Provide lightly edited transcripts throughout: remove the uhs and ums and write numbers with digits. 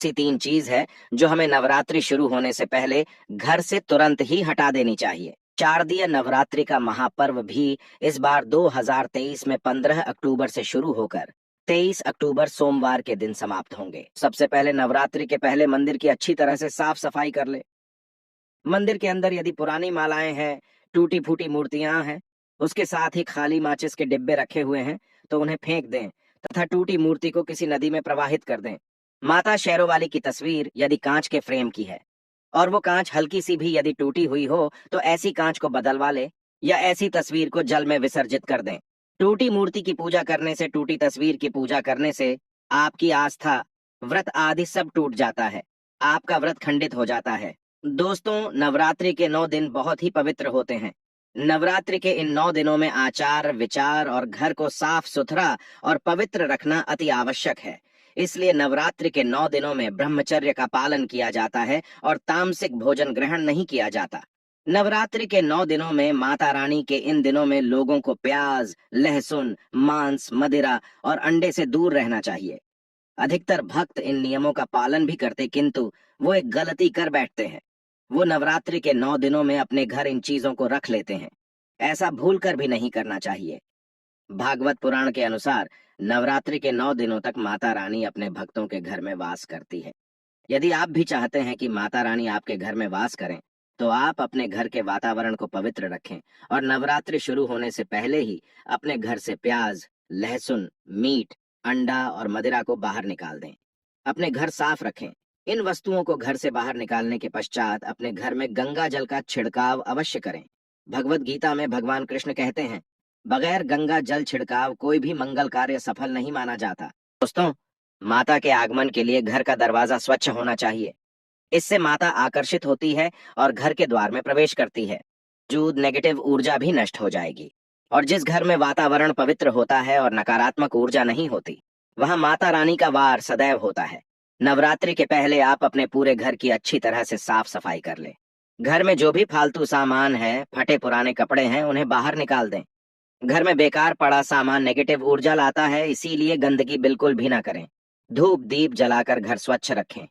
ऐसी 3 चीज है जो हमें नवरात्रि शुरू होने से पहले घर से तुरंत ही हटा देनी चाहिए। शारदीय नवरात्रि का महापर्व भी इस बार 2023 में 15 अक्टूबर से शुरू होकर 23 अक्टूबर सोमवार के दिन समाप्त होंगे। सबसे पहले नवरात्रि के पहले मंदिर की अच्छी तरह से साफ सफाई कर ले। मंदिर के अंदर यदि पुरानी मालाएं हैं, टूटी फूटी मूर्तियां हैं, उसके साथ ही खाली माचिस के डिब्बे रखे हुए हैं, तो उन्हें फेंक दें तथा टूटी मूर्ति को किसी नदी में प्रवाहित कर दें। माता शेरोवाली की तस्वीर यदि कांच के फ्रेम की है और वो कांच हल्की सी भी यदि टूटी हुई हो तो ऐसी कांच को बदलवा ले या ऐसी तस्वीर को जल में विसर्जित कर दें। टूटी मूर्ति की पूजा करने से, टूटी तस्वीर की पूजा करने से आपकी आस्था, व्रत आदि सब टूट जाता है, आपका व्रत खंडित हो जाता है। दोस्तों, नवरात्रि के 9 दिन बहुत ही पवित्र होते हैं। नवरात्रि के इन 9 दिनों में आचार, विचार और घर को साफ सुथरा और पवित्र रखना अति आवश्यक है। इसलिए नवरात्रि के 9 दिनों में ब्रह्मचर्य का पालन किया जाता है और तामसिक भोजन ग्रहण नहीं किया जाता। नवरात्रि के 9 दिनों में माता रानी के इन दिनों में लोगों को प्याज, लहसुन, मांस, मदिरा और अंडे से दूर रहना चाहिए। अधिकतर भक्त इन नियमों का पालन भी करते, किंतु वो एक गलती कर बैठते हैं। वो नवरात्रि के 9 दिनों में अपने घर इन चीजों को रख लेते हैं। ऐसा भूलकर भी नहीं करना चाहिए। भागवत पुराण के अनुसार नवरात्रि के 9 दिनों तक माता रानी अपने भक्तों के घर में वास करती है। यदि आप भी चाहते हैं कि माता रानी आपके घर में वास करें, तो आप अपने घर के वातावरण को पवित्र रखें और नवरात्रि शुरू होने से पहले ही अपने घर से प्याज, लहसुन, मीट, अंडा और मदिरा को बाहर निकाल दें। अपने घर साफ रखें। इन वस्तुओं को घर से बाहर निकालने के पश्चात अपने घर में गंगा जल का छिड़काव अवश्य करें। भगवत गीता में भगवान कृष्ण कहते हैं, बगैर गंगा जल छिड़काव कोई भी मंगल कार्य सफल नहीं माना जाता। दोस्तों, माता के आगमन के लिए घर का दरवाजा स्वच्छ होना चाहिए। इससे माता आकर्षित होती है और घर के द्वार में प्रवेश करती है। मौजूद नेगेटिव ऊर्जा भी नष्ट हो जाएगी। और जिस घर में वातावरण पवित्र होता है और नकारात्मक ऊर्जा नहीं होती, वहां माता रानी का वार सदैव होता है। नवरात्रि के पहले आप अपने पूरे घर की अच्छी तरह से साफ सफाई कर लें। घर में जो भी फालतू सामान है, फटे पुराने कपड़े हैं, उन्हें बाहर निकाल दें। घर में बेकार पड़ा सामान नेगेटिव ऊर्जा लाता है, इसीलिए गंदगी बिल्कुल भी ना करें। धूप दीप जलाकर घर स्वच्छ रखें।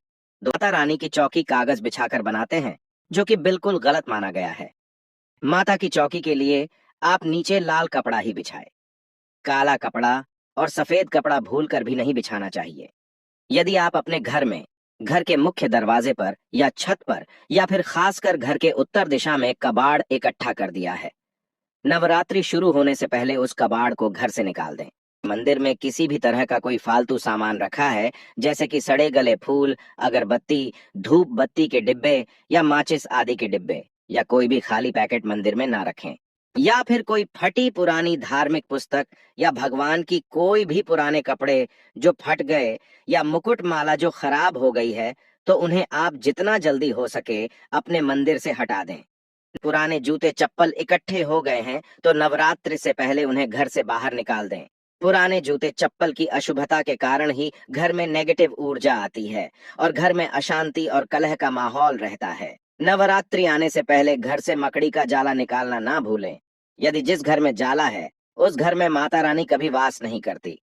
माता रानी की चौकी कागज बिछाकर बनाते हैं, जो कि बिल्कुल गलत माना गया है। माता की चौकी के लिए आप नीचे लाल कपड़ा ही बिछाए। काला कपड़ा और सफेद कपड़ा भूलकर भी नहीं बिछाना चाहिए। यदि आप अपने घर में, घर के मुख्य दरवाजे पर या छत पर या फिर खासकर घर के उत्तर दिशा में कबाड़ इकट्ठा कर दिया है, नवरात्रि शुरू होने से पहले उस कबाड़ को घर से निकाल दें। मंदिर में किसी भी तरह का कोई फालतू सामान रखा है, जैसे कि सड़े गले फूल, अगरबत्ती, धूप बत्ती के डिब्बे या माचिस आदि के डिब्बे या कोई भी खाली पैकेट मंदिर में ना रखें। या फिर कोई फटी पुरानी धार्मिक पुस्तक या भगवान की कोई भी पुराने कपड़े जो फट गए या मुकुट माला जो खराब हो गई है, तो उन्हें आप जितना जल्दी हो सके अपने मंदिर से हटा दें। पुराने जूते चप्पल इकट्ठे हो गए हैं तो नवरात्रि से पहले उन्हें घर से बाहर निकाल दें। पुराने जूते चप्पल की अशुभता के कारण ही घर में नेगेटिव ऊर्जा आती है और घर में अशांति और कलह का माहौल रहता है। नवरात्रि आने से पहले घर से मकड़ी का जाला निकालना ना भूलें। यदि जिस घर में जाला है, उस घर में माता रानी कभी वास नहीं करती।